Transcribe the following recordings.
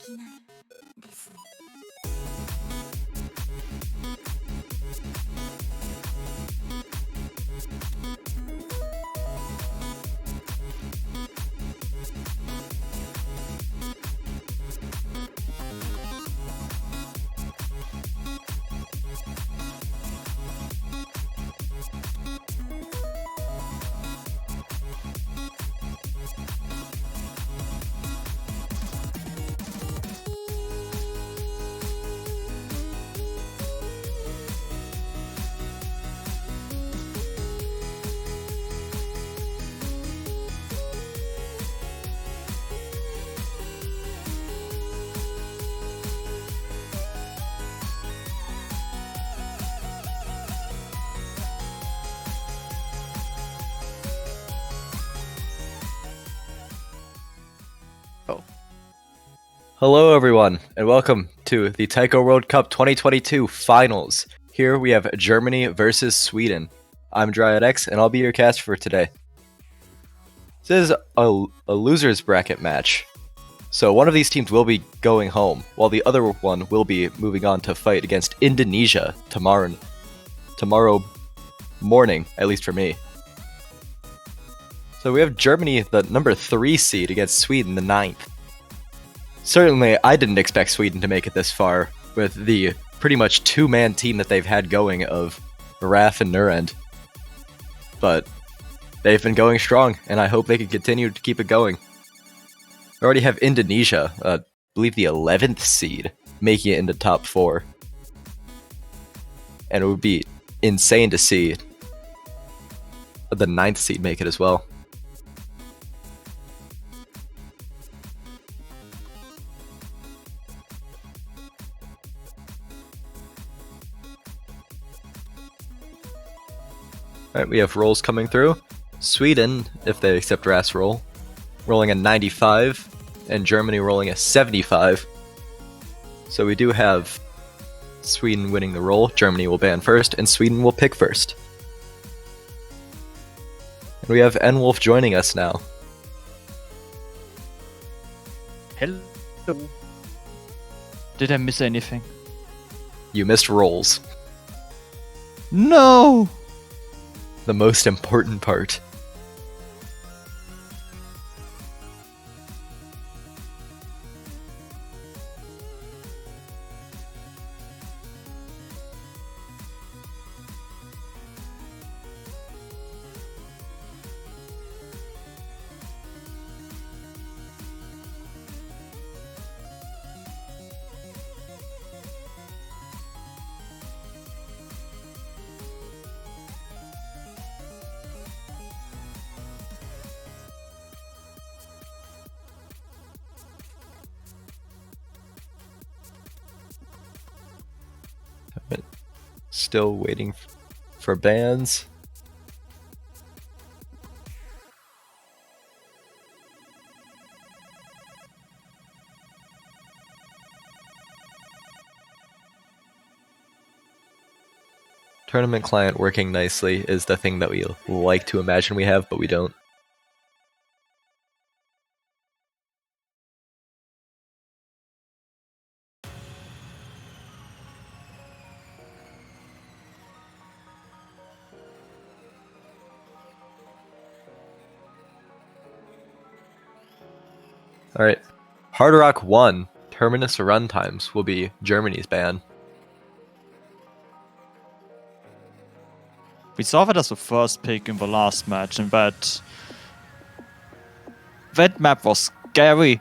ですね。Hello everyone, and welcome to the Taiko World Cup 2022 Finals. Here we have Germany versus Sweden. I'm DryadX, and I'll be your cast for today. This is a loser's bracket match. So one of these teams will be going home, while the other one will be moving on to fight against Indonesia tomorrow morning, at least for me. So we have Germany, the number 3 seed, against Sweden, the 9th. Certainly, I didn't expect Sweden to make it this far, with the pretty much two-man team that they've had going of Raf and Nurend. But they've been going strong, and I hope they can continue to keep it going. We already have Indonesia, I believe the 11th seed, making it into top 4. And it would be insane to see the 9th seed make it as well. Alright, we have rolls coming through. Sweden, if they accept Raf's roll, rolling a 95, and Germany rolling a 75. So we do have Sweden winning the roll, Germany will ban first, and Sweden will pick first. And we have N-Wolf joining us now. Hello. Did I miss anything? You missed rolls. No! The most important part. Still waiting for bans. Tournament client working nicely is the thing that we like to imagine we have, but we don't. Alright, Hard Rock 1, Terminus runtimes will be Germany's ban. We saw that as the first pick in the last match, and that map was scary.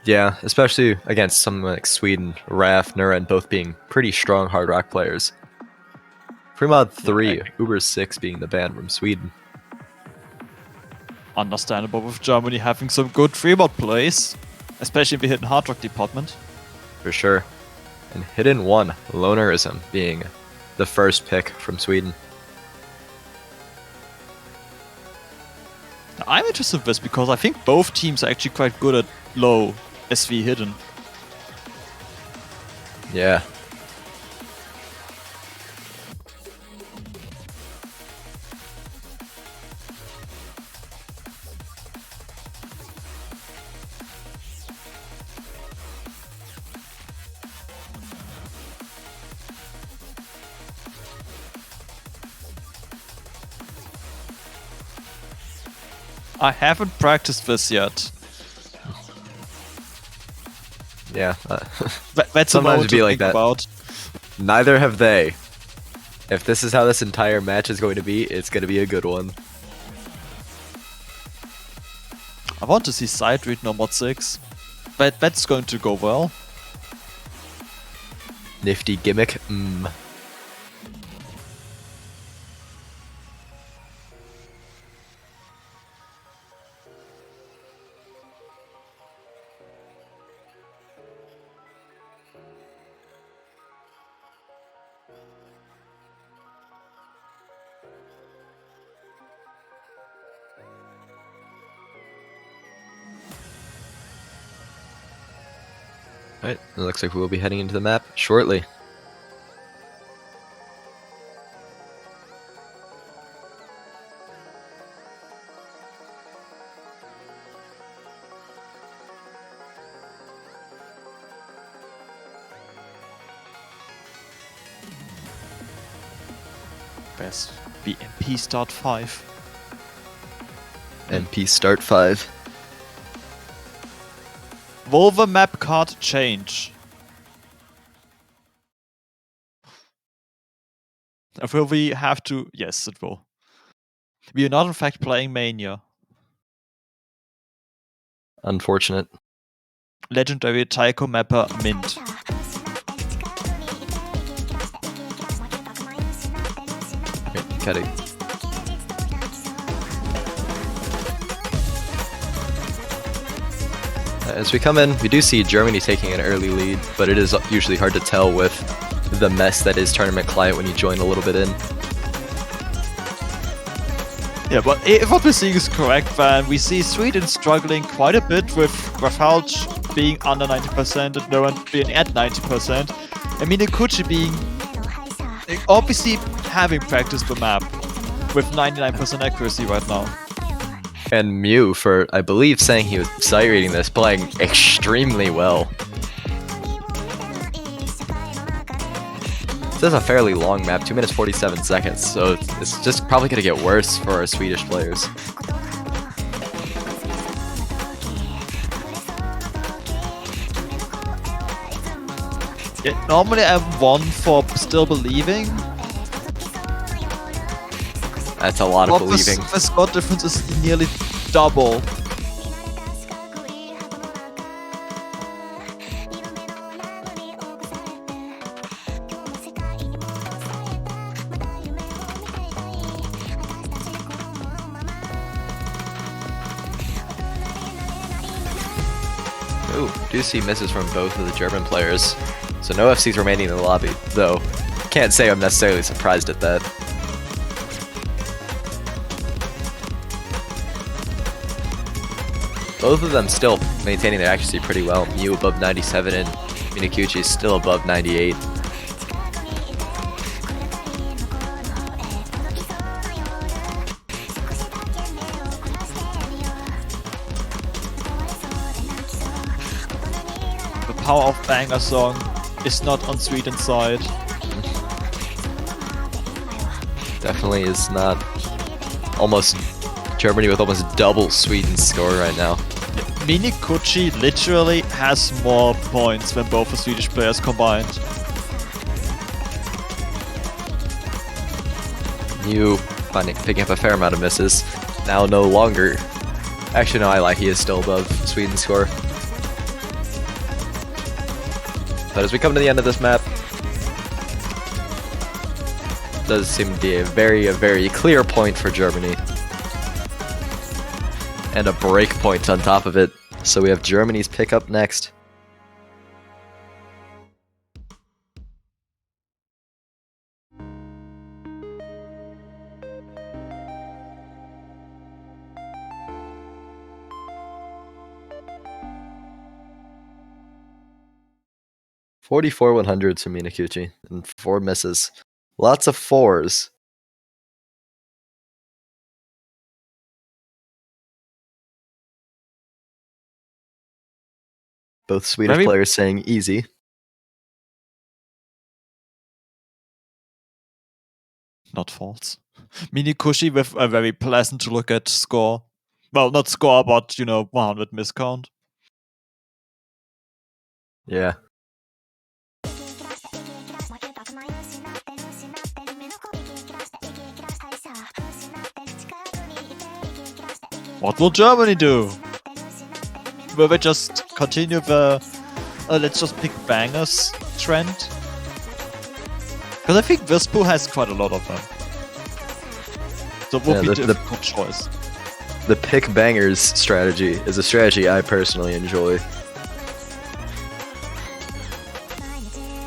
Yeah, especially against someone like Sweden, Raf, Nurend both being pretty strong Hard Rock players. Fremod 3, Uber 6 being the ban from Sweden. Understandable with Germany having some good free-mod plays, especially in the hidden hard rock department. For sure. And Hidden 1, Lonerism being the first pick from Sweden. Now, I'm interested in this because I think both teams are actually quite good at low SV hidden. Yeah. I haven't practiced this yet. Yeah. That's a moment to think about. Neither have they. If this is how this entire match is going to be, it's going to be a good one. I want to see side read no mod 6. But that's going to go well. Nifty gimmick. Alright, it looks like we will be heading into the map shortly. Best BMP start 5. MP start 5. Will the map card change? Will we have to... Yes, it will. We are not in fact playing Mania. Unfortunate. Legendary Taiko mapper Mint. Okay, cut it. As we come in, we do see Germany taking an early lead, but it is usually hard to tell with the mess that is Tournament Client when you join a little bit in. Yeah, but if what we're seeing is correct, then we see Sweden struggling quite a bit with Rafalj being under 90% and no one being at 90%. And Minakuchi being obviously having practiced the map with 99% accuracy right now. And Mew, for I believe saying he was sight reading this, playing extremely well. This is a fairly long map, 2 minutes 47 seconds, so it's just probably going to get worse for our Swedish players. Yeah, normally I'm one for still believing. That's a lot of believing. The score difference is nearly double. Ooh, do see misses from both of the German players. So no FCs remaining in the lobby, though can't say I'm necessarily surprised at that. Both of them still maintaining their accuracy pretty well. Mew above 97 and Minakuchi still above 98. The power of Banger Song is not on Sweden's side. Definitely is not. Almost Germany with almost double Sweden's score right now. Minakuchi literally has more points than both the Swedish players combined. Mew picking up a fair amount of misses. Now no longer. Actually, no, I lie. He is still above Sweden's score. But as we come to the end of this map, it does seem to be a very clear point for Germany. And a break point on top of it. So we have Germany's pick up next. .44 100s from Minakuchi and 4 misses. Lots of 4s. Both Swedish players saying easy. Not false. Minakuchi with a very pleasant to look at score. Well, not score, but 100 miscount. Yeah. What will Germany do? Will they just continue the let's just pick bangers trend? Because I think this pool has quite a lot of them. So it would be a difficult choice. The pick bangers strategy is a strategy I personally enjoy.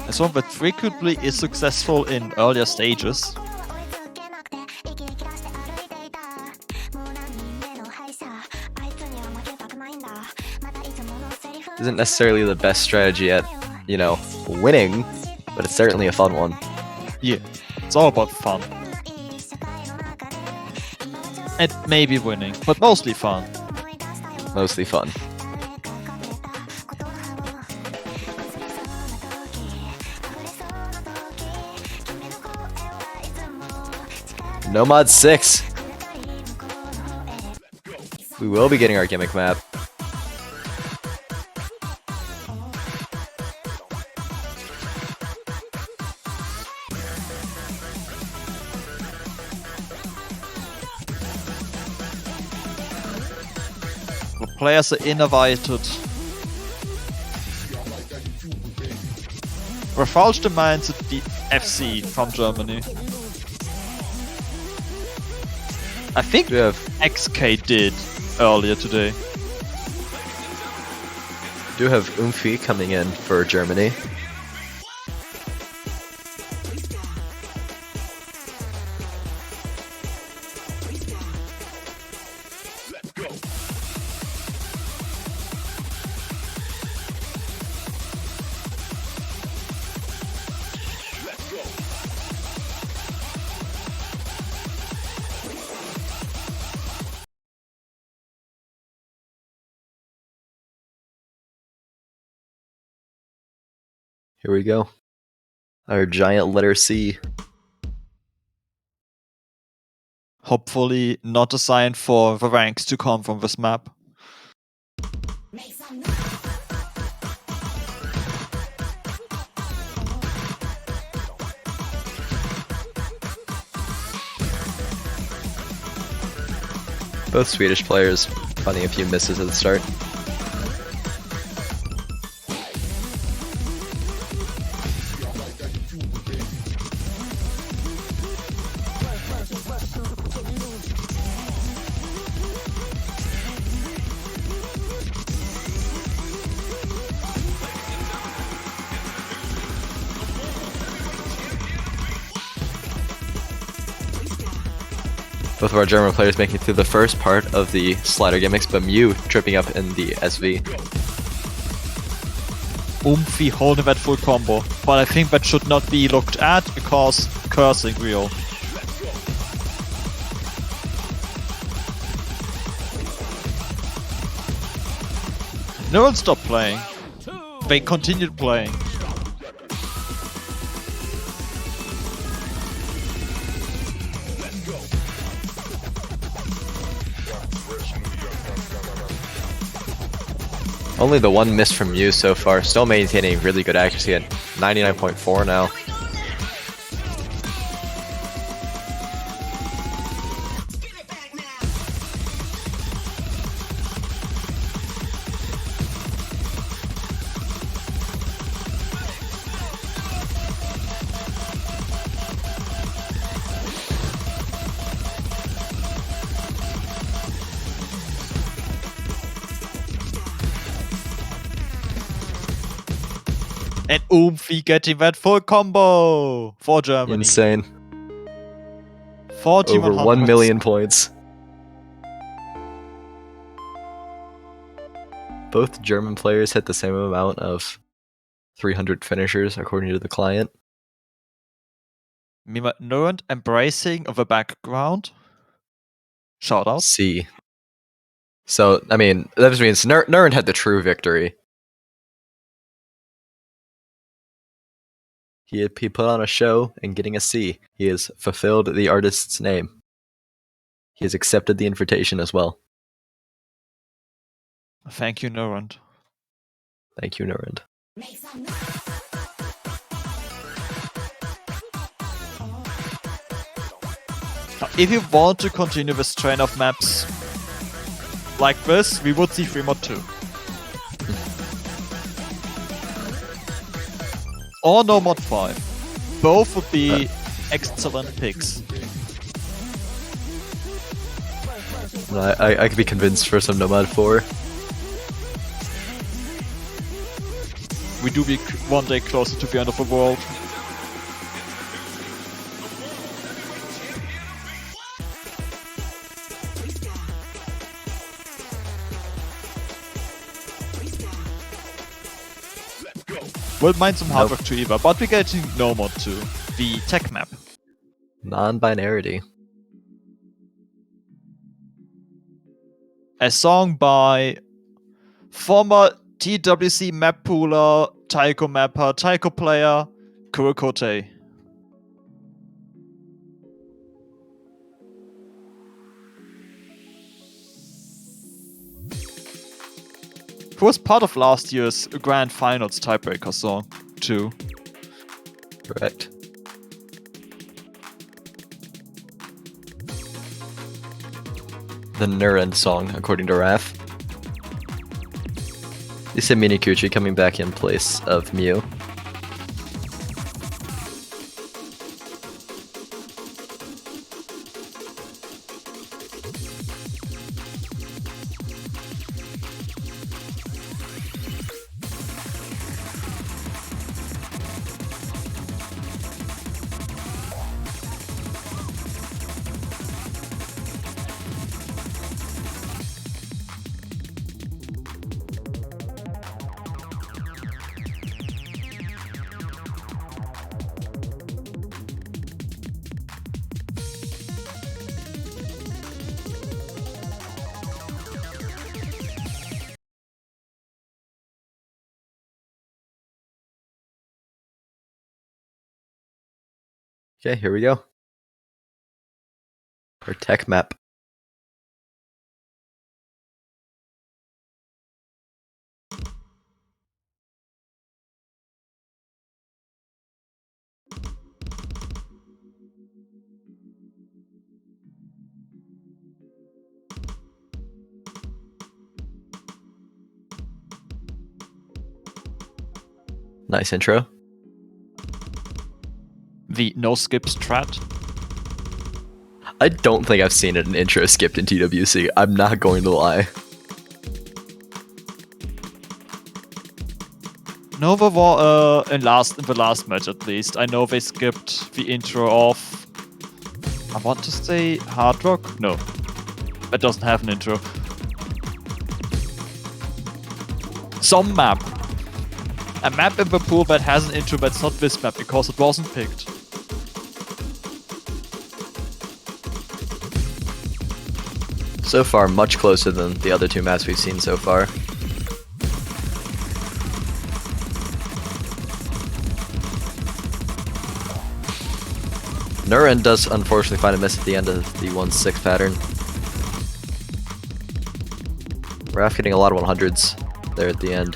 It's one that frequently is successful in earlier stages. Isn't necessarily the best strategy at, winning, but it's certainly a fun one. Yeah, it's all about fun. And maybe winning, but mostly fun. Mostly fun. No mod 6. We will be getting our gimmick map. The players are innovated. Refaulch demands the FC from Germany. I think We have XK did earlier today. do have Umfi coming in for Germany. Here we go. Our giant letter C. Hopefully not a sign for the ranks to come from this map. Both Swedish players finding a few misses at the start. Both of our German players making it through the first part of the slider gimmicks, but Mew tripping up in the SV. Umfi holding that full combo, but I think that should not be looked at because cursing real. No one stopped playing. They continued playing. Only the one miss from Mew so far, still maintaining really good accuracy at 99.4 now. And Umfi getting that full combo for Germany. Insane. 40 Over 1 million points. Both German players hit the same amount of 300 finishers according to the client. Nurent embracing of the background. Shout out. C. So, I mean, that just means Nurent had the true victory. He put on a show and getting a C. He has fulfilled the artist's name. He has accepted the invitation as well. Thank you, Norand. Thank you, Norand. If you want to continue this trend of maps like this, we would see 3 mod 2. Or no mod 5. Both would be excellent picks. I could be convinced for some Nomad 4. We do be one day closer to the end of the world. We'll mind some hard work to either, but we're getting no mod 2, the tech map. Non-binarity. A song by former TWC map pooler, taiko mapper, taiko player, Kurokote. Who was part of last year's Grand Finals tiebreaker song, too. Correct. The Nurend song, according to Raph. Lisa Minikuchi coming back in place of Mew. Okay, here we go. Our tech map. Nice intro. The no skip strat. I don't think I've seen an intro skipped in TWC. I'm not going to lie. No, there were, in the last match at least, I know they skipped the intro of, I want to say Hard Rock? No, that doesn't have an intro. Some map. A map in the pool that has an intro that's not this map because it wasn't picked. So far, much closer than the other two maps we've seen so far. Nuren does unfortunately find a miss at the end of the 1-6 pattern. Raph getting a lot of 100s there at the end.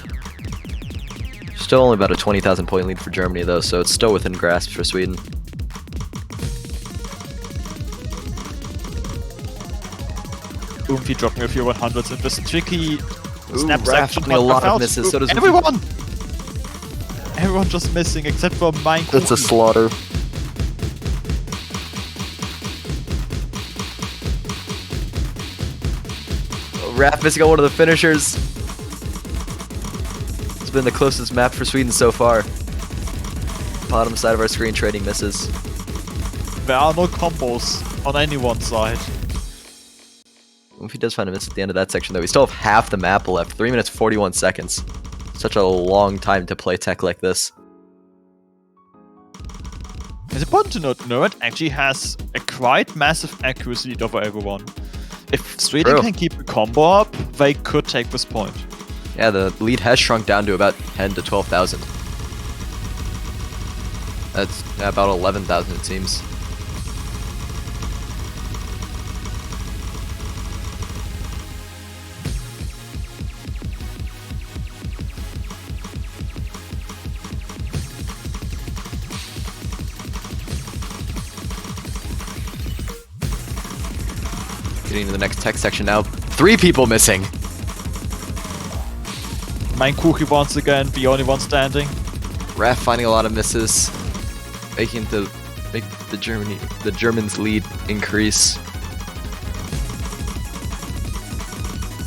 Still only about a 20,000 point lead for Germany though, so it's still within grasp for Sweden. Oomphy dropping a few 100s in this tricky snap Raph section. getting a lot of misses, so does everyone! Everyone just missing except for mine. That's a slaughter. Raph missing on one of the finishers. It's been the closest map for Sweden so far. Bottom side of our screen trading misses. There are no combos on anyone's side. If he does find a miss at the end of that section though, we still have half the map left. 3 minutes 41 seconds. Such a long time to play tech like this. It's important to note, Nerd actually has a quite massive accuracy lead over everyone. If Sweden True. can keep the combo up, they could take this point. Yeah, the lead has shrunk down to about 10 to 12,000. That's about 11,000 it seems. getting to the next tech section now. 3 people missing. Mein Kuchi once again, the only one standing. Raf finding a lot of misses, making the Germans' lead increase.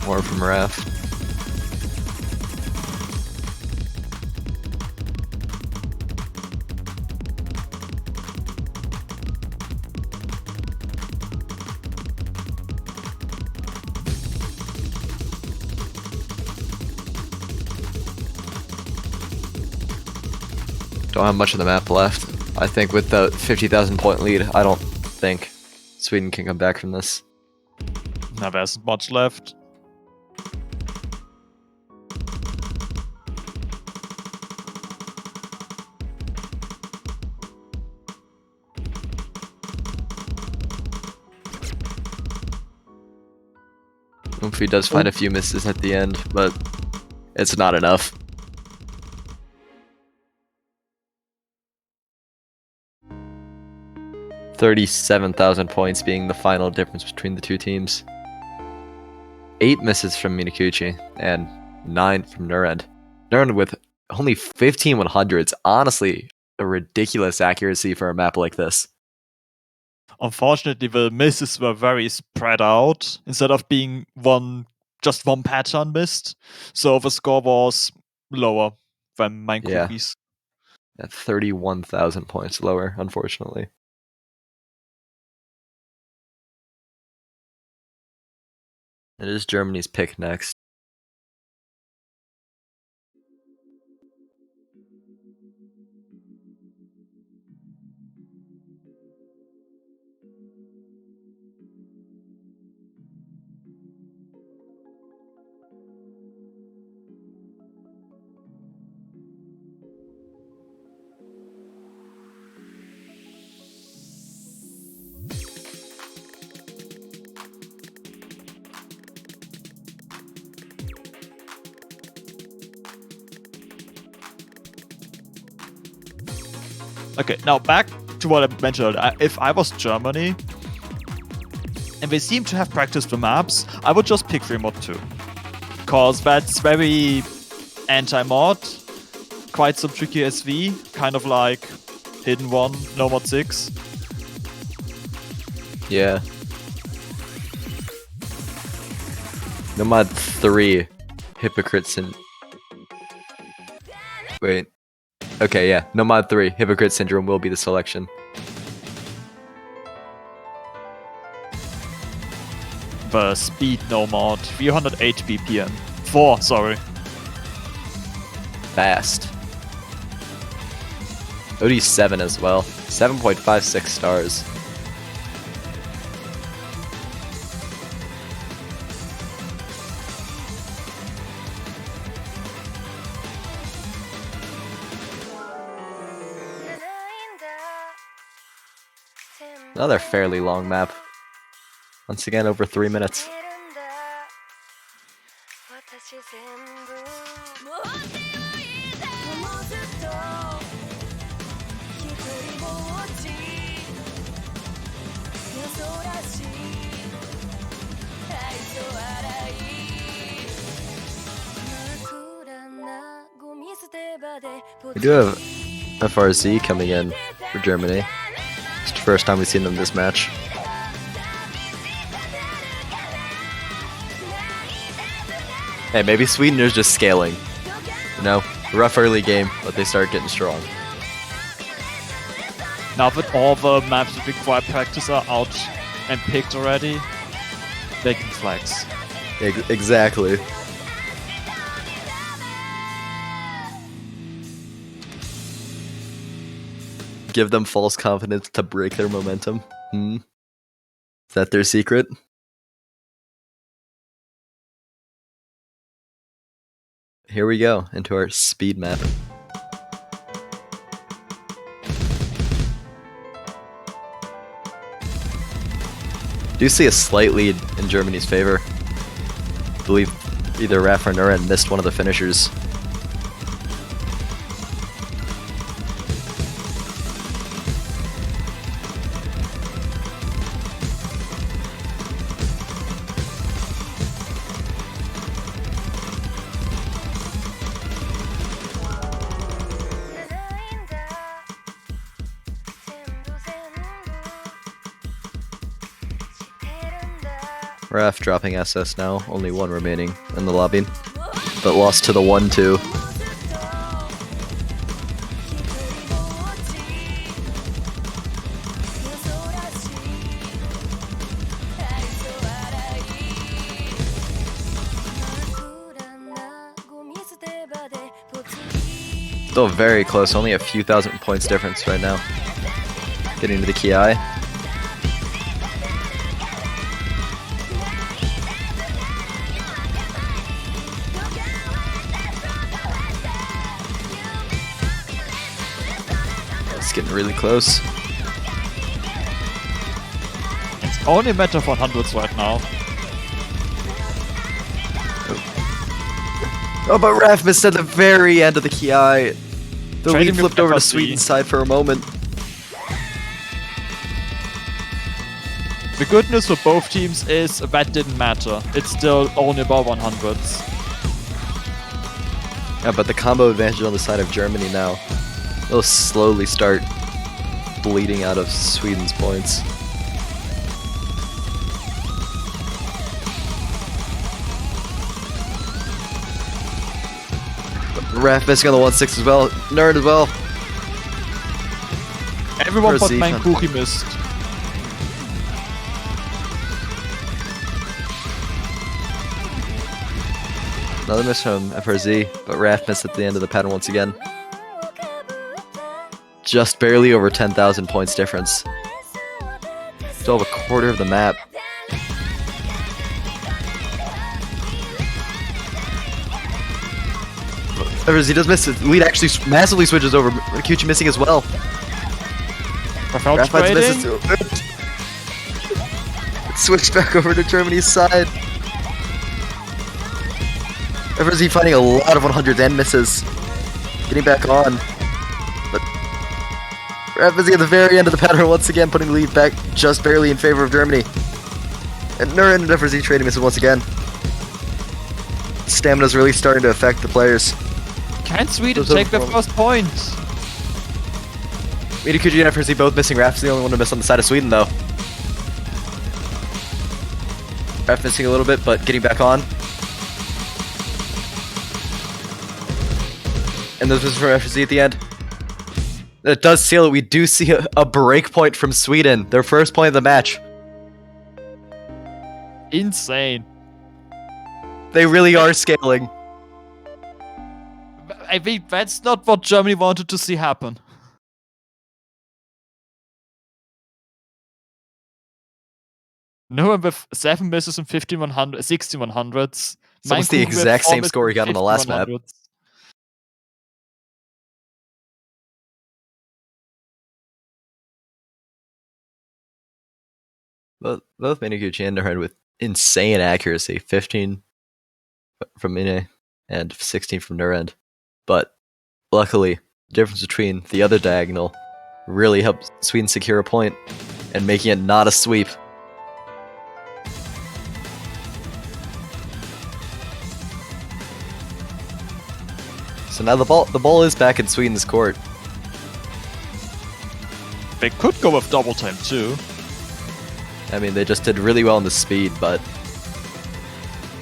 More from Raf. Don't have much of the map left. I think with the 50,000 point lead, I don't think Sweden can come back from this. Now there isn't much left. He does find a few misses at the end, but it's not enough. $37,000 points being the final difference between the two teams. 8 misses from Minakuchi and 9 from Nurend. Nurend with only 15 100s. Honestly, a ridiculous accuracy for a map like this. Unfortunately, the misses were very spread out instead of being just one pattern missed. So the score was lower than Mein Kuchi's. Yeah, 31,000 points lower, unfortunately. It is Germany's pick next. Okay, now back to what I mentioned. If I was Germany, and they seem to have practiced the maps, I would just pick Remote 2. Because that's very anti-mod, quite some tricky SV, kind of like Hidden 1, No Mod 6. Yeah. Nomad 3, Hypocrites and... Wait. Okay, yeah. Nomad 3, Hypocrite Syndrome will be the selection. The speed Nomad, 308 BPM. 4, sorry. Fast. OD7 as well. 7.56 stars. Another fairly long map. Once again, over 3 minutes. We do have FRZ coming in for Germany. It's the first time we've seen them this match. Hey, maybe Sweden is just scaling. You know, rough early game, but they start getting strong. Now that all the maps that require practice are out and picked already, they can flex. Exactly. Give them false confidence to break their momentum. Is that their secret? Here we go, into our speed map. Do see a slight lead in Germany's favor. I believe either Raf or Nuren missed one of the finishers. Ref dropping SS now. Only one remaining in the lobby. But lost to the 1-2. Still very close, only a few thousand points difference right now. Getting to the Ki. It's getting really close. It's only a matter of 100s right now. Oh, but Ref missed at the very end of the Ki. The Trading lead flipped over to FRZ. Sweden's side for a moment. The good news for both teams is that didn't matter. It's still only about 100s. Yeah, but the combo advantage on the side of Germany now. They'll slowly start bleeding out of Sweden's points. Ref missing on the 1-6 as well. Nerd as well. Everyone but FRZ. Mankuki missed. Another miss from FRZ, but Raf missed at the end of the pattern once again. Just barely over 10,000 points difference. Still have a quarter of the map. FRZ does miss it. Lead actually massively switches over. Ryukichi missing as well. Rafal's Rafa's misses trading. too. Switch back over to Germany's side. FRZ finding a lot of 100s and misses. Getting back on. But FRZ at the very end of the pattern once again putting the lead back just barely in favor of Germany. And Nurin and FRZ trading misses once again. Stamina's really starting to affect the players. Can Sweden Those are take the problems. first point? Midikuji and FRZ both missing. Raf's the only one to miss on the side of Sweden though. Raf missing a little bit, but getting back on. And those misses from FRZ at the end. It does seal it. We do see a break point from Sweden. Their first point of the match. Insane. They really are scaling. I think that's not what Germany wanted to see happen. No one with 7 misses and 1,100, 1,600s. It's almost the Mankuki with exact 4 same score he got on the last map. 1,500s. Both Midikuji and Nurin with insane accuracy. 15 from Mine and 16 from Nurend. But luckily, the difference between the other diagonal really helped Sweden secure a point and making it not a sweep. So now the ball is back in Sweden's court. They could go with double time too. I mean, they just did really well in the speed, but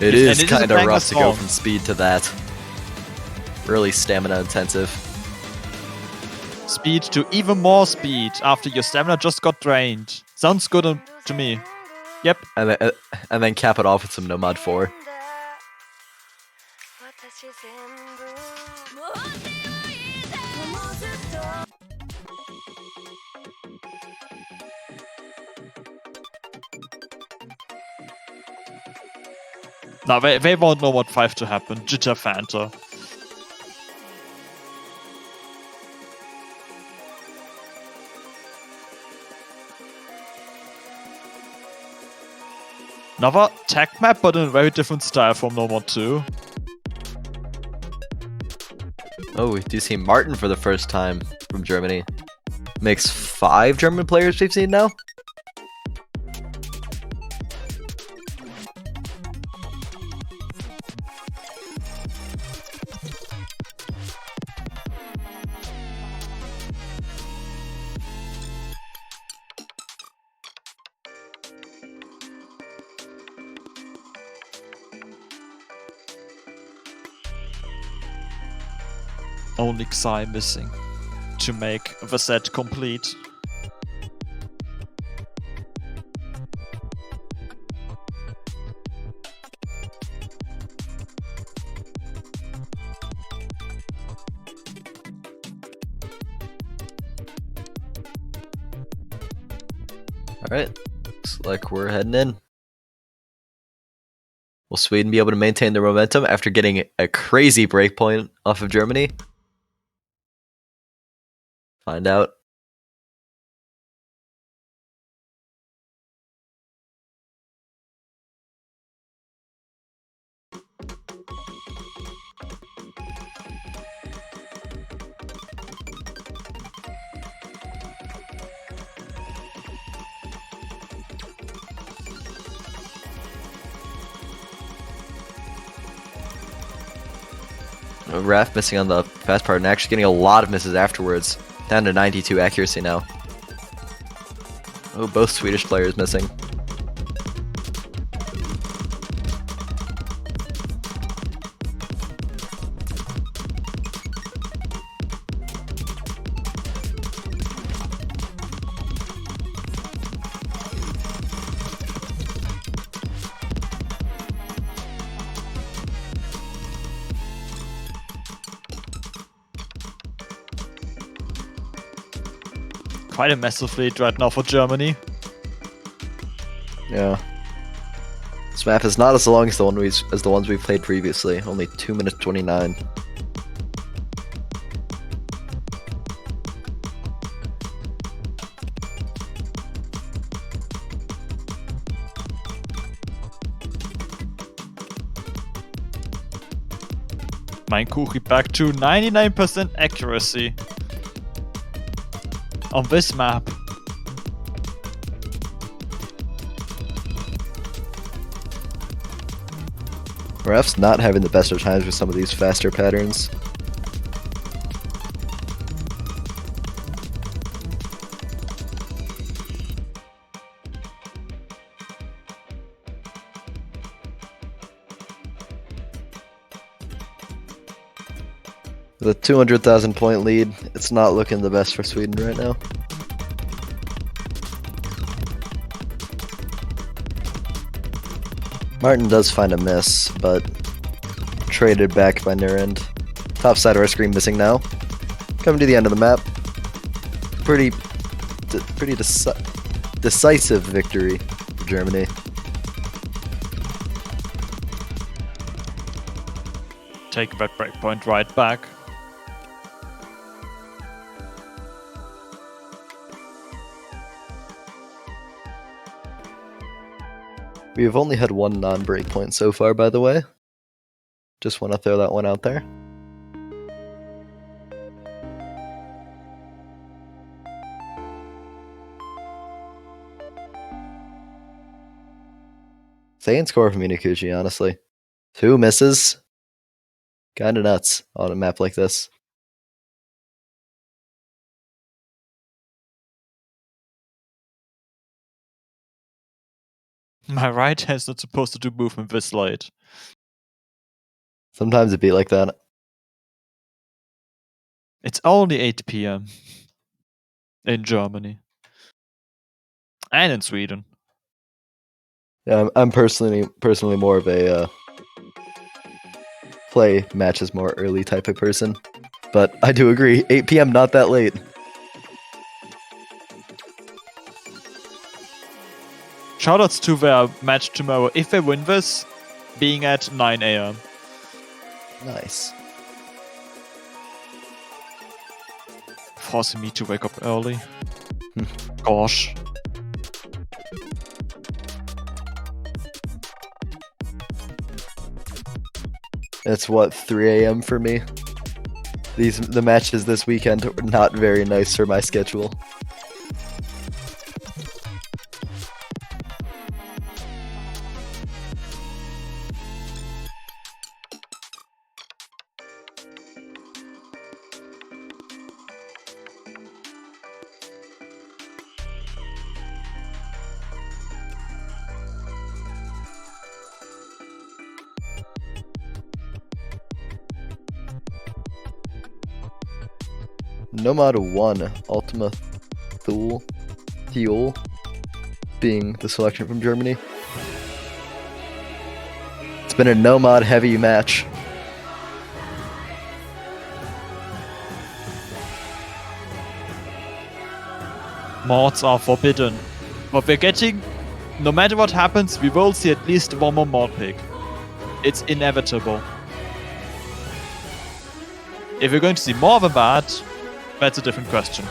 it And is it is kind a of bang rough as to go well. from speed to that. Really stamina intensive. Speed to even more speed after your stamina just got drained. Sounds good to me. Yep. And then cap it off with some Nomad 4. No, they won't know what 5 to happen. Jitter Fanta. Another tech map, but in a very different style from No More 2. Oh, we do see Martin for the first time from Germany. Makes 5 German players we've seen now? Only Xi missing to make the set complete. Alright, looks like we're heading in. Will Sweden be able to maintain their momentum after getting a crazy breakpoint off of Germany? Find out. Raf missing on the fast part and actually getting a lot of misses afterwards. Down to 92 accuracy now. Oh, both Swedish players missing. Quite a massive lead right now for Germany. Yeah. This map is not as long as the ones we've played previously. Only 2 minutes 29. Kuchi back to 99% accuracy on this map. Ref's not having the best of times with some of these faster patterns. With a 200,000 point lead, it's not looking the best for Sweden right now. Martin does find a miss, but traded back by Nurend. Top side of our screen missing now. Coming to the end of the map. Pretty decisive victory for Germany. Take that breakpoint right back. We have only had one non-breakpoint so far, by the way. Just want to throw that one out there. Insane score from Minakuchi, honestly. 2 misses. Kinda nuts on a map like this. My right hand's not supposed to do movement this light. Sometimes it be like that. It's only 8 PM in Germany and in Sweden. Yeah, I'm personally more of a play matches more early type of person, but I do agree, 8 PM not that late. Shoutouts to their match tomorrow, if they win this, being at 9 AM. Nice. Forcing me to wake up early. Gosh. It's what, 3 AM for me? The matches this weekend are not very nice for my schedule. Nomad 1, Ultima Thule being the selection from Germany. It's been a Nomad heavy match. Mods are forbidden. But we're getting, no matter what happens, we will see at least one more mod pick. It's inevitable. If we're going to see more than that, that's a different question.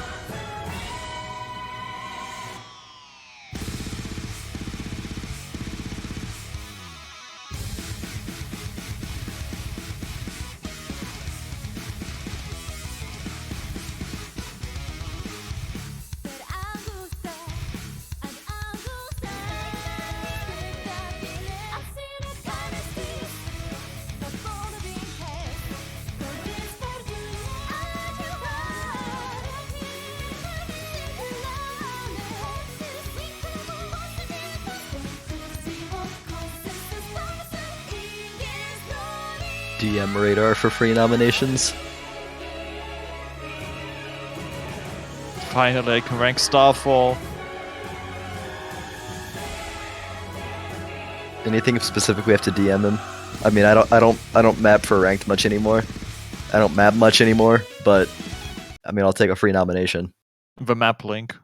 DM radar for free nominations. Finally, I can rank Starfall. Anything specific we have to DM him? I mean, I don't map for ranked much anymore. I don't map much anymore, but I mean, I'll take a free nomination. The map link.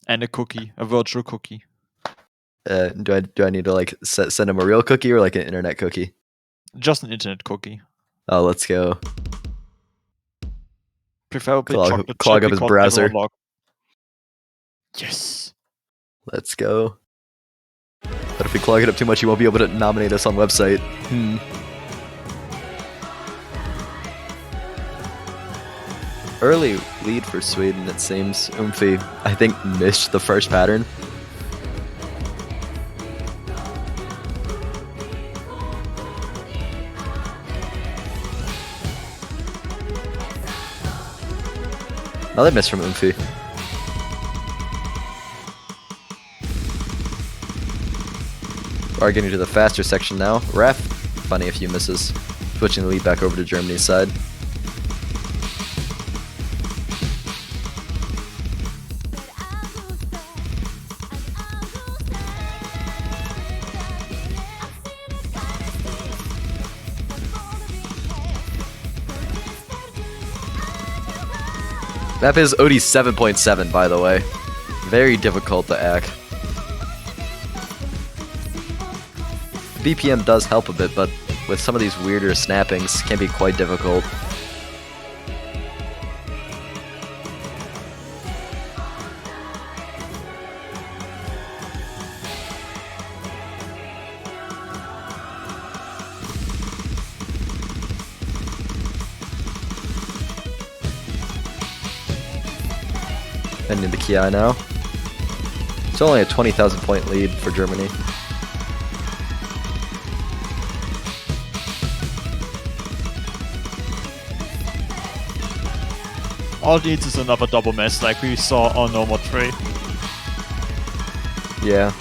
And a cookie, a virtual cookie. Do I need to like send him a real cookie or like an internet cookie? Just an internet cookie. Oh, let's go. Preferably chocolate clog chip up his because browser. never log. Yes. Let's go. But if we clog it up too much, you won't be able to nominate us on website. Early lead for Sweden, it seems. Oomphy, I think, missed the first pattern. Another miss from Oomphy. Are getting to the faster section now. Ref, finding a few misses. Switching the lead back over to Germany's side. Map is OD 7.7, by the way. Very difficult to hack. BPM does help a bit, but with some of these weirder snappings, can be quite difficult. Ending the Ki now. It's only a 20,000 point lead for Germany. All it needs is another double miss like we saw on Nomad 3. Yeah.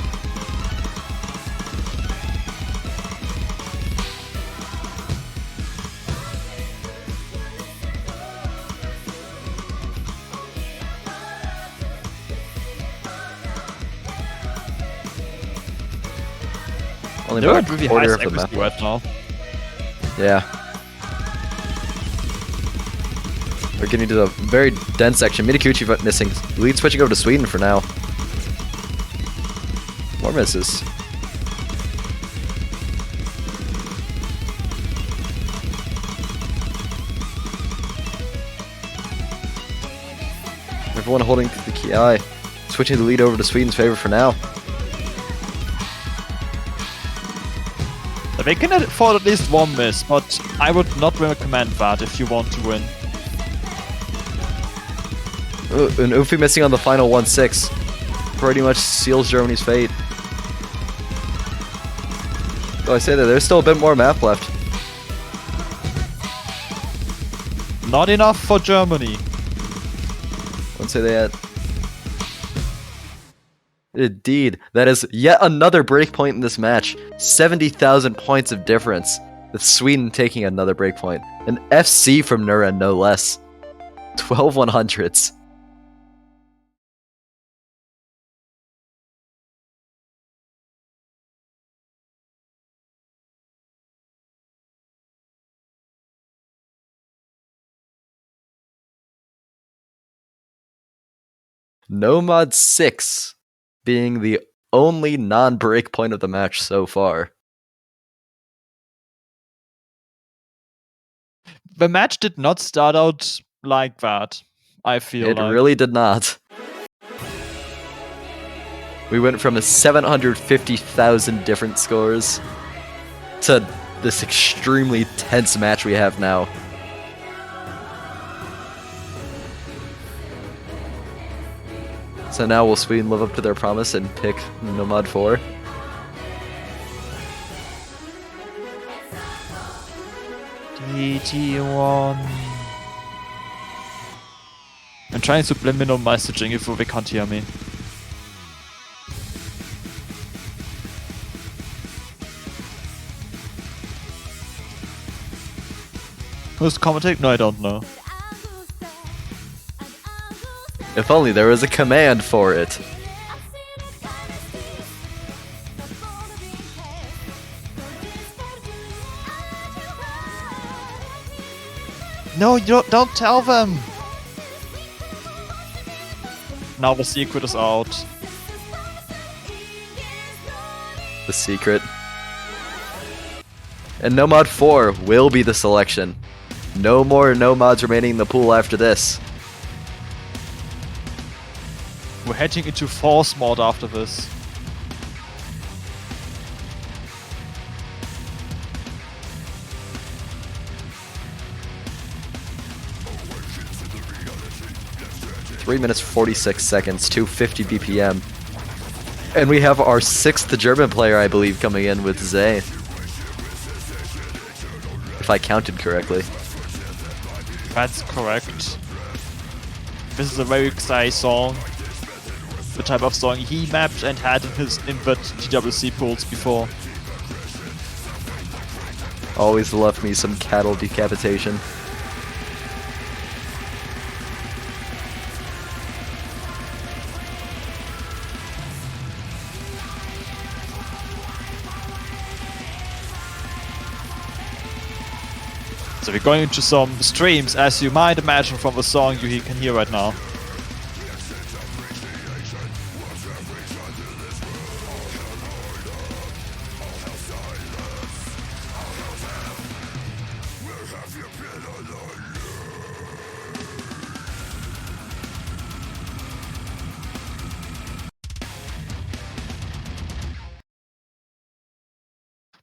Only They're about at really a high quarter of the accuracy map. right now. Yeah. We're getting to the very dense section. Mitakuchi missing. Lead switching over to Sweden for now. More misses. Everyone holding the Ki. Switching the lead over to Sweden's favor for now. They can afford at least one miss, but I would not recommend that if you want to win. And Ufi missing on the final 1-6 pretty much seals Germany's fate. So I say that there's still a bit more map left. Not enough for Germany. Let's say that. Indeed, that is yet another breakpoint in this match. 70,000 points of difference, with Sweden taking another breakpoint. An FC from Nura, no less. 12 100s. Nomad 6 being the only non-break point of the match so far. The match did not start out like that, I feel It like. really did not. We went from a 750,000 different scores to this extremely tense match we have now. So now will Sweden live up to their promise and pick Nomad 4? DT1. I'm trying subliminal messaging if they can't hear me. Who's commenting? No, I don't know. If only there was a command for it. No, you don't tell them! Now the secret is out. The secret. And Nomad 4 will be the selection. No more Nomads remaining in the pool after this. We're heading into Force mode after this. Three minutes 46 seconds, 250 BPM. And we have our 6th German player, I believe, coming in with Zay. If I counted correctly. That's correct. This is a very Xai song. The type of song he mapped and had in his invert TWC pools before. Always love me some cattle decapitation. So we're going into some streams, as you might imagine from the song you can hear right now.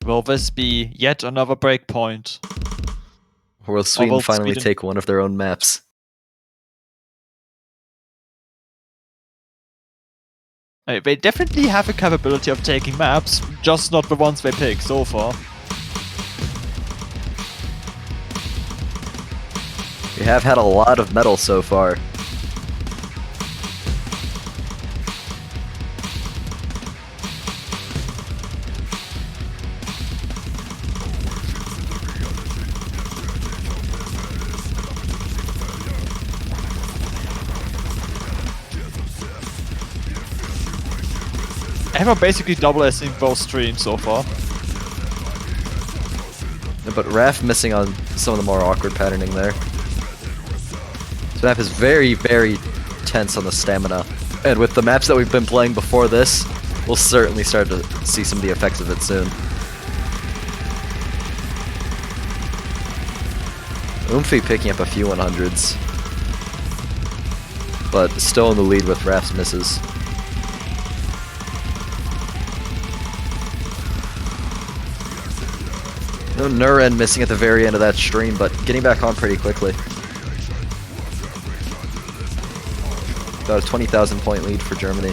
Will this be yet another breakpoint? Or will Sweden finally Sweden take one of their own maps? They definitely have a capability of taking maps, just not the ones they pick so far. We have had a lot of metal so far. Everyone basically double S-ing both streams so far. But Raph missing on some of the more awkward patterning there. This map is very, very tense on the stamina. And with the maps that we've been playing before this, we'll certainly start to see some of the effects of it soon. Oomphy picking up a few 100s. But still in the lead with Raph's misses. No Nuren missing at the very end of that stream, but getting back on pretty quickly. About a 20,000 point lead for Germany.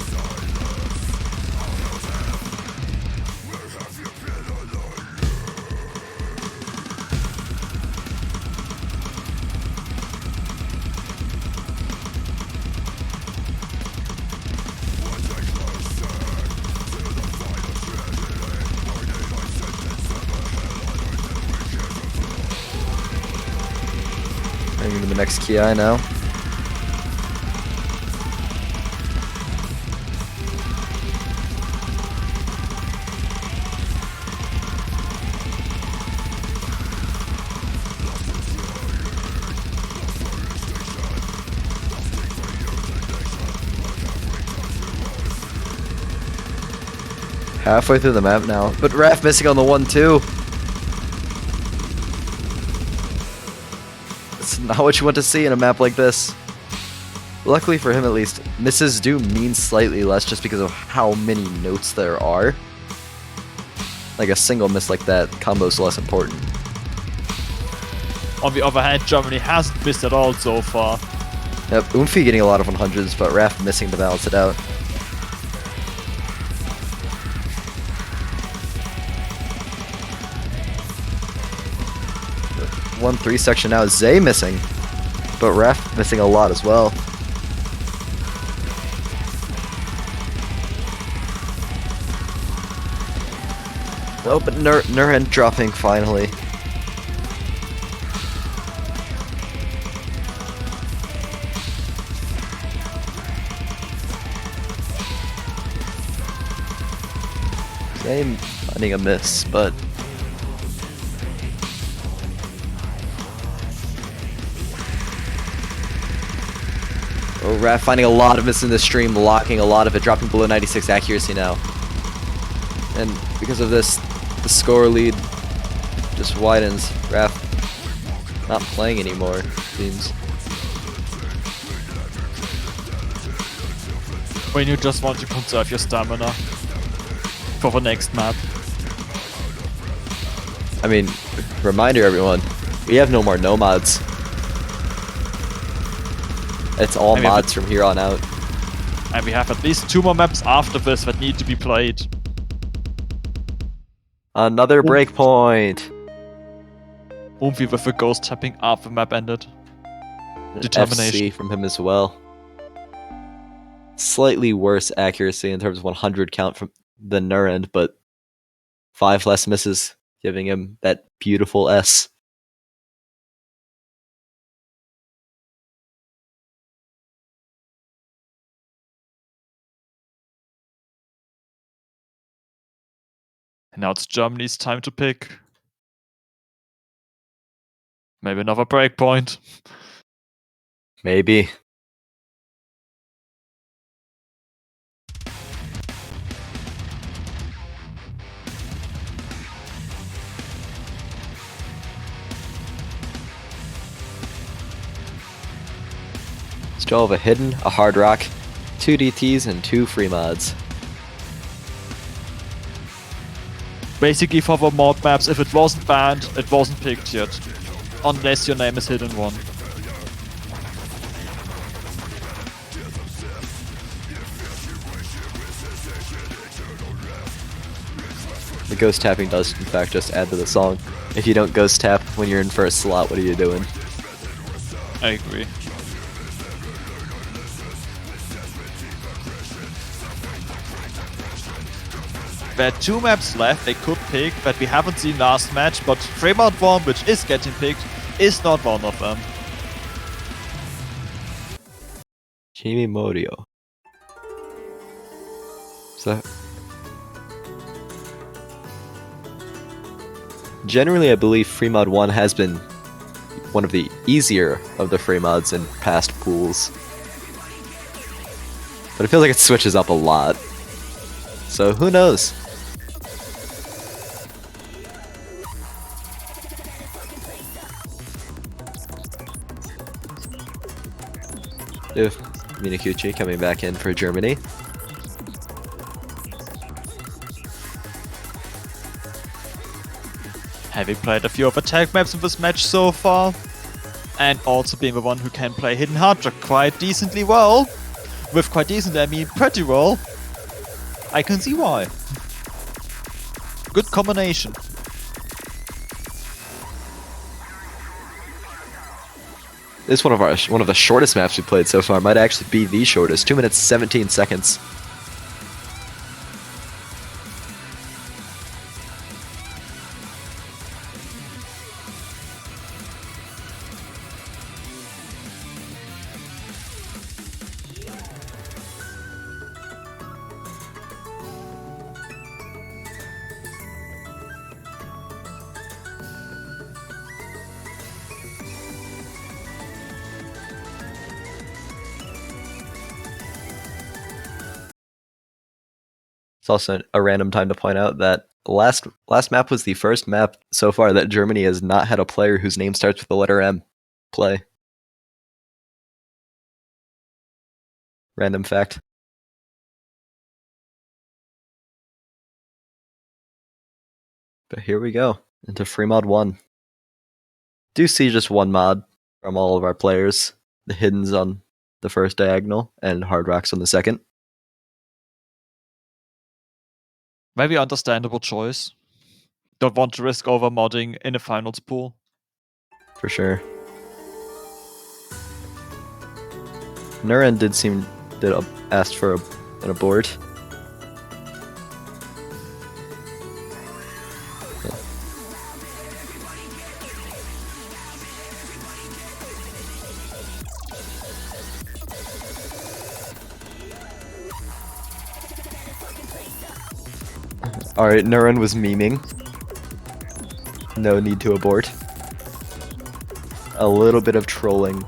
Heading to the next Ki now. halfway through the map now, but Raph missing on the 1-2. It's not what you want to see in a map like this. Luckily for him at least, misses do mean slightly less just because of how many notes there are. Like a single miss like that, combo's less important. On the other hand, Germany hasn't missed at all so far. Yep, Unfi getting a lot of 100s, but Raph missing to balance it out. 1-3 section now, Zay missing, but Raph missing a lot as well. Oh, but Nurhen dropping finally. Zay finding a miss, but oh, Raph finding a lot of misses in the stream, locking a lot of it, dropping below 96 accuracy now. And because of this, the score lead just widens. Raph not playing anymore, it seems. When you just want to conserve your stamina for the next map. I mean, reminder everyone, we have no more nomads. It's all mods from here on out. And we have at least 2 more maps after this that need to be played. Another breakpoint. Umfi with a ghost tapping after map ended. Determination. FC from him as well. Slightly worse accuracy in terms of 100 count from the Nurend, but 5 less misses, giving him that beautiful S. And now it's Germany's time to pick. Maybe another breakpoint. Maybe. Still have a hidden, a hard rock, 2 DTs, and 2 free mods. Basically for the mod maps, if it wasn't banned, it wasn't picked yet. Unless your name is hidden one. The ghost tapping does in fact just add to the song. If you don't ghost tap when you're in first slot, what are you doing? I agree. There are 2 maps left they could pick that we haven't seen last match, but Fremont 1, which is getting picked, is not one of them. Chimimorio. So generally I believe free mod 1 has been one of the easier of the free mods in past pools. But I feel like it switches up a lot. So who knows? If Minakuchi coming back in for Germany. Having played a few of the tag maps in this match so far, and also being the one who can play Hidden Hard Rock quite decently well, with quite decent I mean pretty well, I can see why. Good combination. This is one of the shortest maps we played so far. Might actually be the shortest. 2 minutes 17 seconds. It's also a random time to point out that last map was the first map so far that Germany has not had a player whose name starts with the letter M play. Random fact. But here we go, into free mod 1. Do see just one mod from all of our players. The Hiddens on the first diagonal, and Hard Rocks on the second. Maybe understandable choice. Don't want to risk overmodding in a finals pool. For sure. Nuren did asked for an abort. Alright, Nuren was memeing. No need to abort. A little bit of trolling.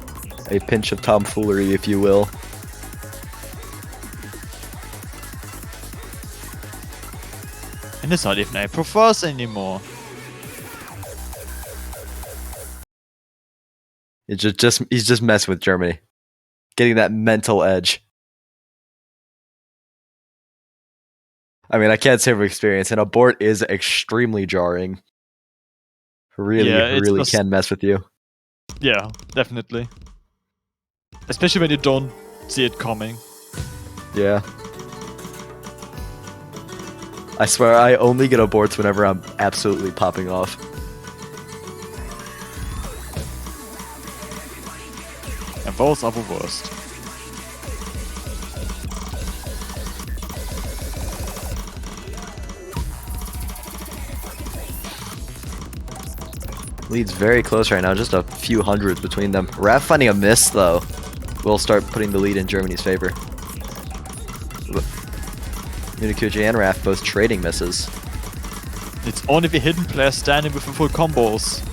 A pinch of tomfoolery, if you will. And it's not even April 1st anymore. He's just messing with Germany. Getting that mental edge. I mean, I can't say from experience, an abort is extremely jarring. Really can mess with you. Yeah, definitely. Especially when you don't see it coming. Yeah. I swear, I only get aborts whenever I'm absolutely popping off. And those are the worst. Lead's very close right now, just a few hundreds between them. Raf finding a miss, though, will start putting the lead in Germany's favor. Minakuchi and Raf both trading misses. It's only the hidden player standing with the full combos.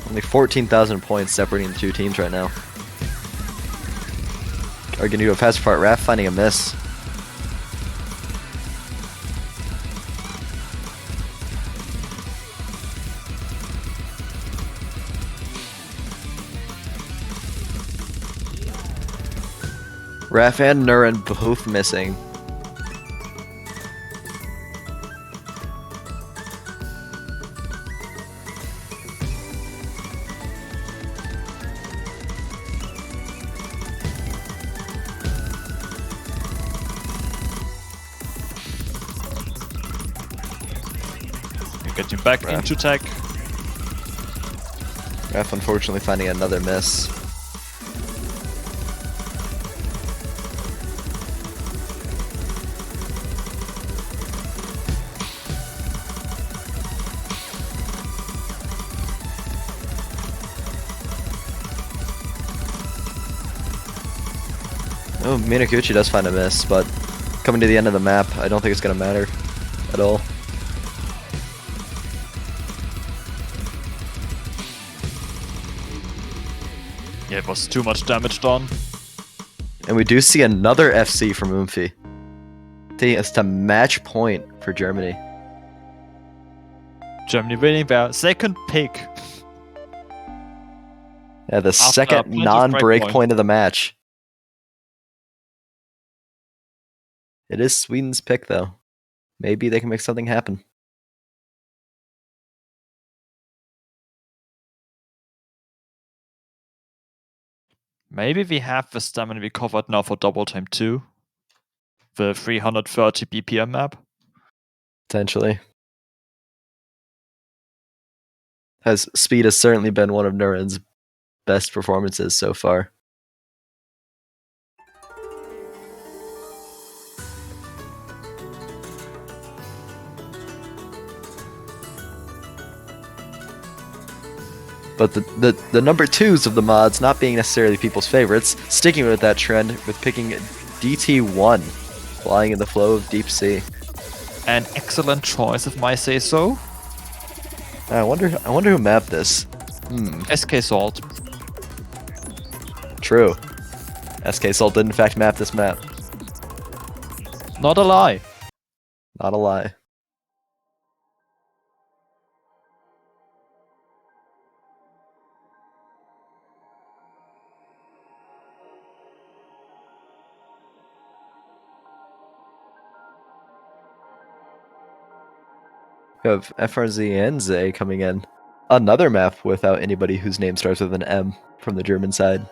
Only 14,000 points separating the two teams right now. Are gonna do a fast part. Raf finding a miss. Raf and Nuren both missing. Getting back into tech. Raf unfortunately finding another miss. Oh, Minakuchi does find a miss, but coming to the end of the map, I don't think it's going to matter at all. Yeah, it was too much damage done. And we do see another FC from Umfi. Taking us to match point for Germany. Germany winning their second pick. Yeah, the second non-break point of the match. It is Sweden's pick, though. Maybe they can make something happen. Maybe we have the stamina we covered now for double time 2. The 330 BPM map. Potentially. As speed has certainly been one of Nuren's best performances so far. But the number 2s of the mods not being necessarily people's favorites, sticking with that trend with picking DT1, flying in the flow of deep sea. An excellent choice, if I say so. I wonder who mapped this. SK Salt. True. SK Salt did in fact map this map. Not a lie. Not a lie. We have FRZ and Zay coming in. Another map without anybody whose name starts with an M from the German side.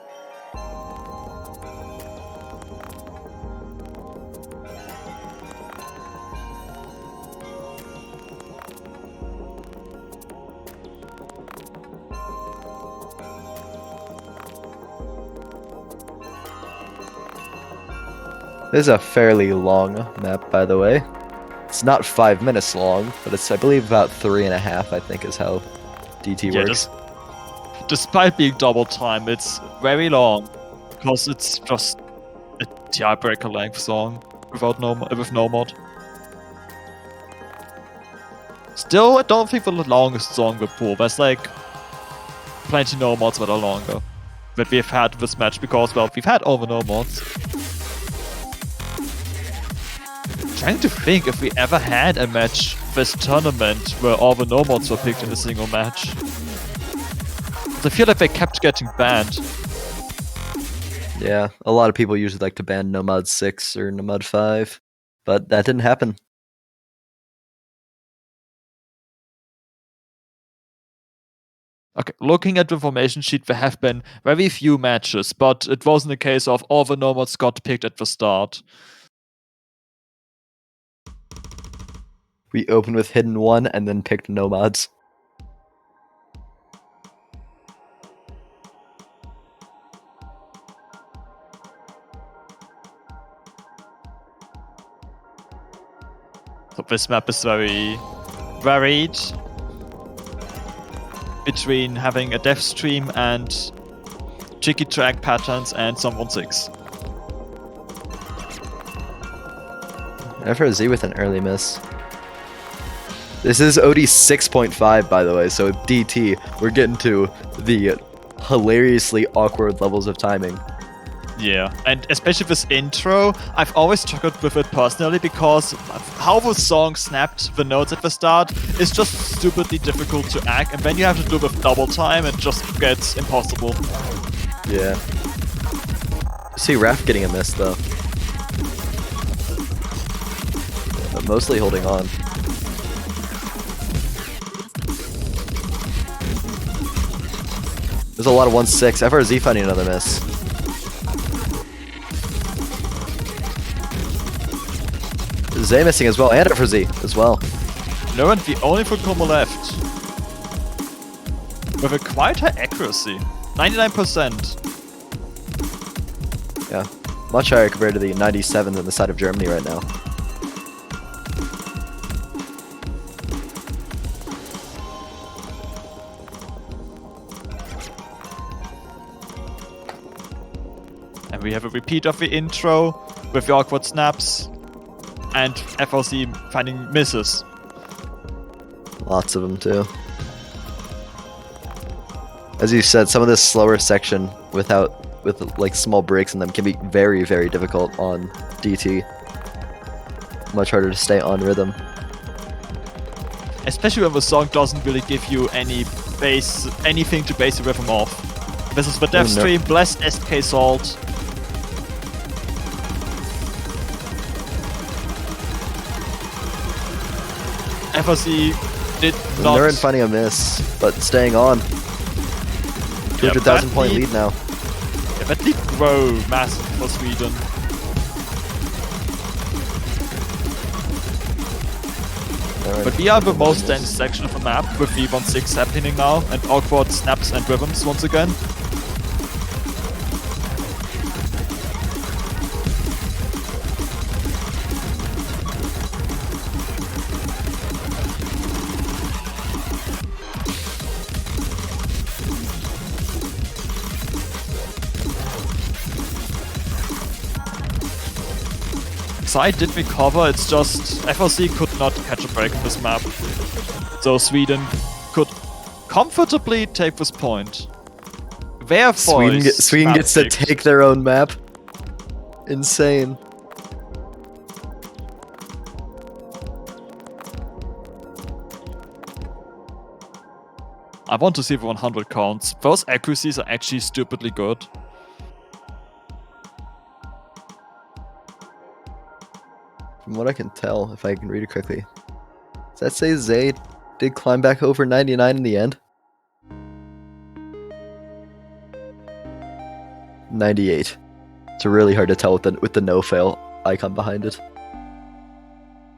This is a fairly long map, by the way. It's not 5 minutes long, but it's, I believe, about 3.5, I think, is how DT works. Despite being double time, it's very long, because it's just a tiebreaker length song with no mod. Still, I don't think the longest song would pull. There's like plenty no mods that are longer that we've had this match because, well, we've had all the no mods. Trying to think if we ever had a match this tournament where all the no mods were picked in a single match. I feel like they kept getting banned. Yeah, a lot of people usually like to ban Nomad 6 or Nomad 5, but that didn't happen. Okay, looking at the formation sheet, there have been very few matches, but it wasn't a case of all the no mods got picked at the start. We opened with Hidden 1 and then picked Nomads. So this map is very varied between having a death stream and tricky track patterns and some 1-6. FRZ with an early miss. This is OD 6.5, by the way, so DT, we're getting to the hilariously awkward levels of timing. Yeah, and especially this intro, I've always struggled with it personally because how the song snapped the notes at the start is just stupidly difficult to act, and then you have to do it with double time, it just gets impossible. Yeah. See Raph getting a miss, though. But mostly holding on. There's a lot of 1-6. FRZ finding another miss. Zay missing as well, and FRZ as well. No, and the only Fukuma left. With a quite high accuracy. 99%. Yeah, much higher compared to the 97 on the side of Germany right now. And we have a repeat of the intro with the awkward snaps and FLC finding misses. Lots of them too. As you said, some of this slower section with like small breaks in them can be very, very difficult on DT. Much harder to stay on rhythm. Especially when the song doesn't really give you anything to base the rhythm off. This is the death stream, blessed SK Salt. FLC did not... Nurin finding a miss, but staying on. 200,000 point lead now. Yeah, that lead grow massive for Sweden. But we are the most dense section of the map with vv1457975910 happening now and awkward snaps and rhythms once again. Side did recover, it's just FRC could not catch a break on this map. So Sweden could comfortably take this point. Sweden gets to take their own map. Insane. I want to see the 100 counts. Those accuracies are actually stupidly good. From what I can tell, if I can read it quickly, does that say Zay did climb back over 99 in the end? 98. It's really hard to tell with the no-fail icon behind it.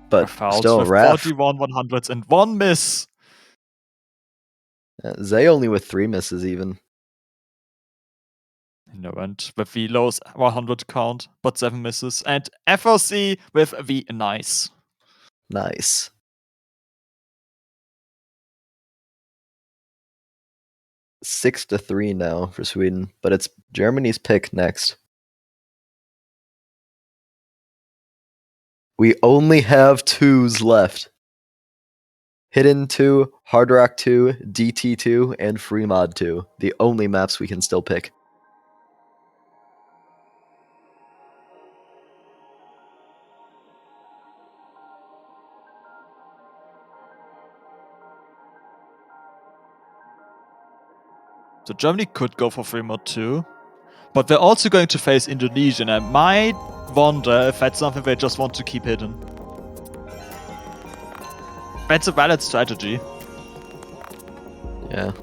But still, Raph. 41 100s and 1 miss. Zay only with 3 misses even. No, and with the low 100 count, but 7 misses. And FRC with the nice. Nice. Six to 3 now for Sweden, but it's Germany's pick next. We only have 2s left. Hidden 2, Hard Rock 2, DT 2, and Free Mod 2. The only maps we can still pick. So Germany could go for Free Mod 2. But they're also going to face Indonesia, and I might wonder if that's something they just want to keep hidden. That's a valid strategy. Yeah.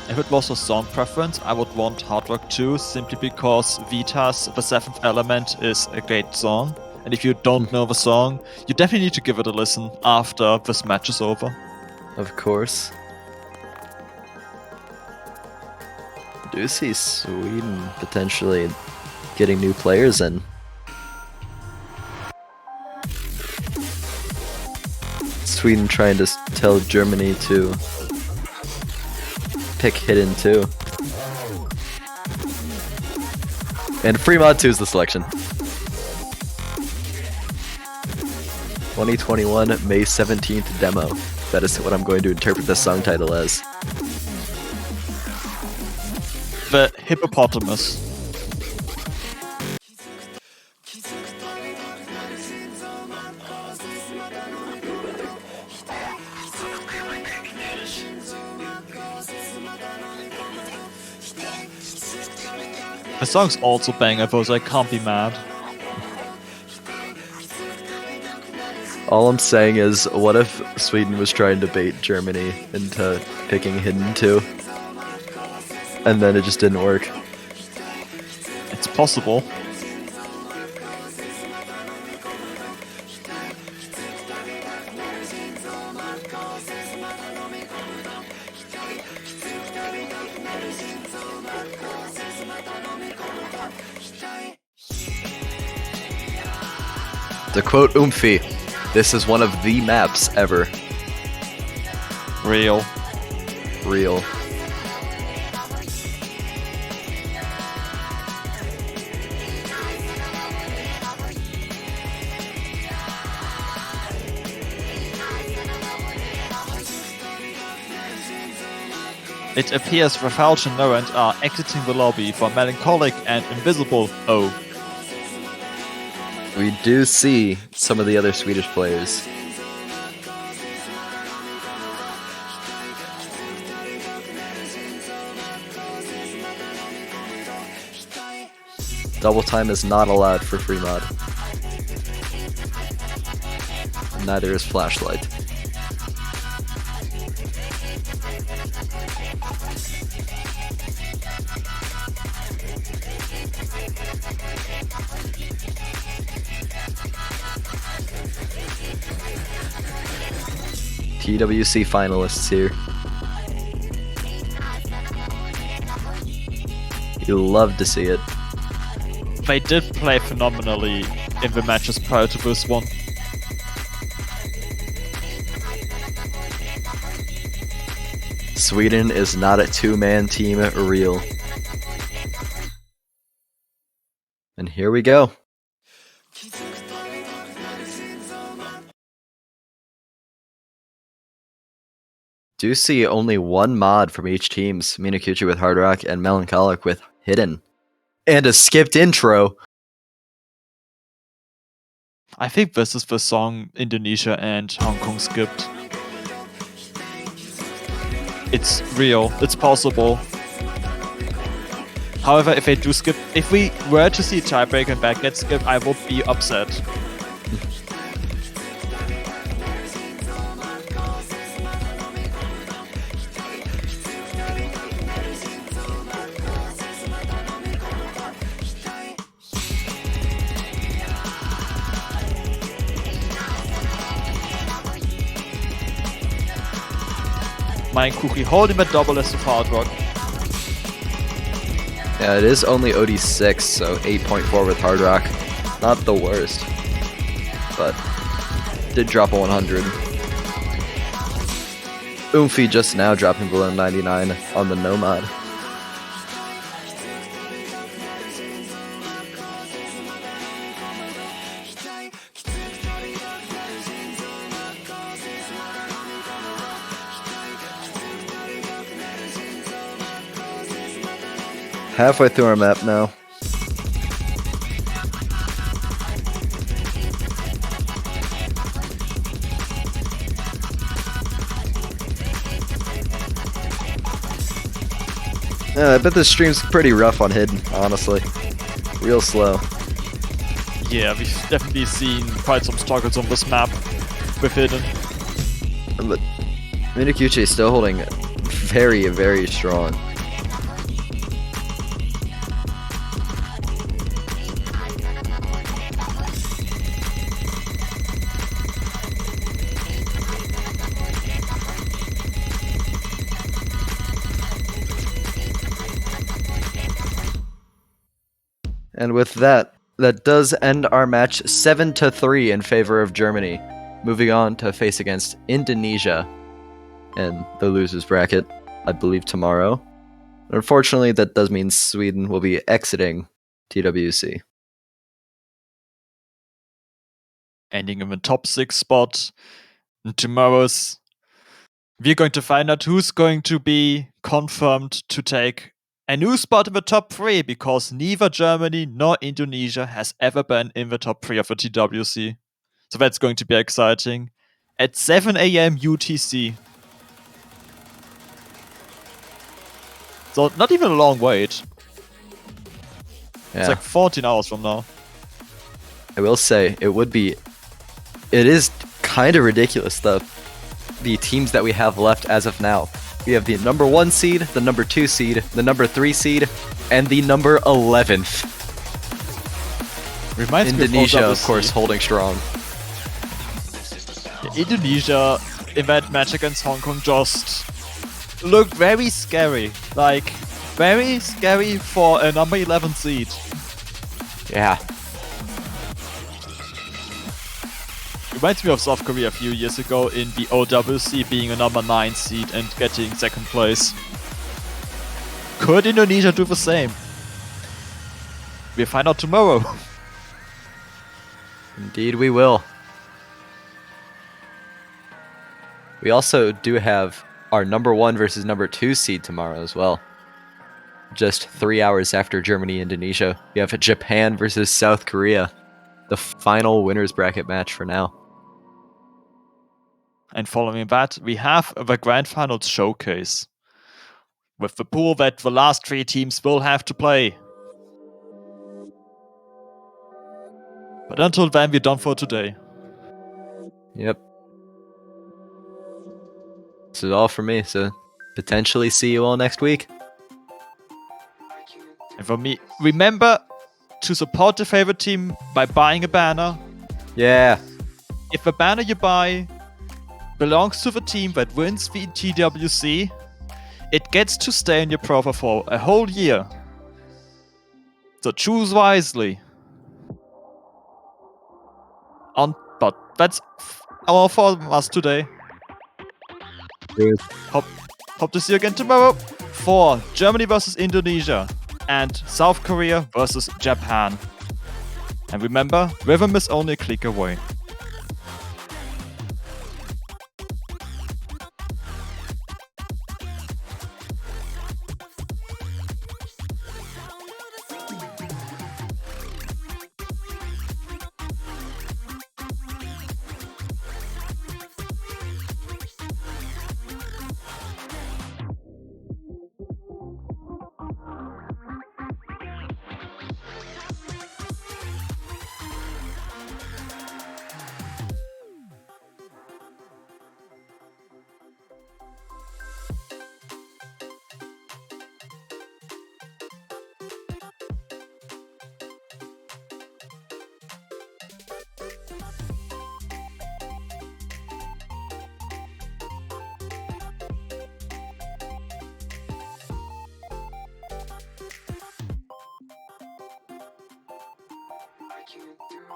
If it was a song preference, I would want Hard Rock 2 simply because Vita's The Seventh Element is a great song. And if you don't know the song, you definitely need to give it a listen after this match is over. Of course. I do see Sweden potentially getting new players in. Sweden trying to tell Germany to pick Hidden 2. And Free Mod 2 is the selection. 2021 May 17th demo. That is what I'm going to interpret this song title as. The hippopotamus. The song's also bangable, so I can't be mad. All I'm saying is, what if Sweden was trying to bait Germany into picking Hidden 2? And then it just didn't work. It's possible. To quote Oomphy, this is one of the maps ever. Real. Real. It appears Rafalch and Norrent are exiting the lobby for Melancholic and Invisible O. We do see some of the other Swedish players. Double time is not allowed for Free Mod. Neither is Flashlight. TWC finalists here. You love to see it. They did play phenomenally in the matches prior to this one. Sweden is not a two-man team real. And here we go. Do see only one mod from each teams, Minakuchi with Hard Rock and Melancholic with Hidden. And a skipped intro. I think this is the song Indonesia and Hong Kong skipped. It's real. It's possible. However, if they do skip, if we were to see a tiebreak and that gets skipped, I would be upset. Mein Kuchi holding the double as the Hard Rock. Yeah, it is only OD6, so 8.4 with Hard Rock. Not the worst. But did drop a 100. Oomphy just now dropping below 99 on the Nomad. Halfway through our map now. I bet this stream's pretty rough on Hidden, honestly. Real slow. Yeah, we've definitely seen quite some struggles on this map with Hidden. But Minakuchi is still holding very, very strong. And with that, that does end our match 7-3 in favor of Germany. Moving on to face against Indonesia in the losers bracket, I believe tomorrow. Unfortunately, that does mean Sweden will be exiting TWC. Ending in the top 6 spot. And tomorrow's, we're going to find out who's going to be confirmed to take a new spot in the top 3, because neither Germany nor Indonesia has ever been in the top 3 of the TWC. So that's going to be exciting. At 7 AM UTC. So not even a long wait. Yeah. It's like 14 hours from now. I will say, it is kind of ridiculous, the teams that we have left as of now. We have the number 1 seed, the number 2 seed, the number 3 seed, and the number 11th. Reminds Indonesia, me of course, holding strong. Indonesia in that match against Hong Kong just looked very scary. Like, very scary for a number 11 seed. Yeah. Reminds me of South Korea a few years ago in the OWC being a number 9 seed and getting 2nd place. Could Indonesia do the same? We'll find out tomorrow. Indeed we will. We also do have our number 1 versus number 2 seed tomorrow as well. Just 3 hours after Germany-Indonesia, we have Japan versus South Korea. The final winners bracket match for now. And following that, we have the Grand Finals Showcase, with the pool that the last 3 teams will have to play. But until then, we're done for today. Yep. This is all for me, so potentially see you all next week. And for me, remember to support the favorite team by buying a banner. Yeah. If the banner you buy belongs to the team that wins the TWC, it gets to stay in your profile for a whole year. So choose wisely. But that's all for us today. Cheers. Hope Hope to see you again tomorrow for Germany versus Indonesia and South Korea versus Japan. And remember, rhythm is only a click away. I can't do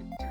this.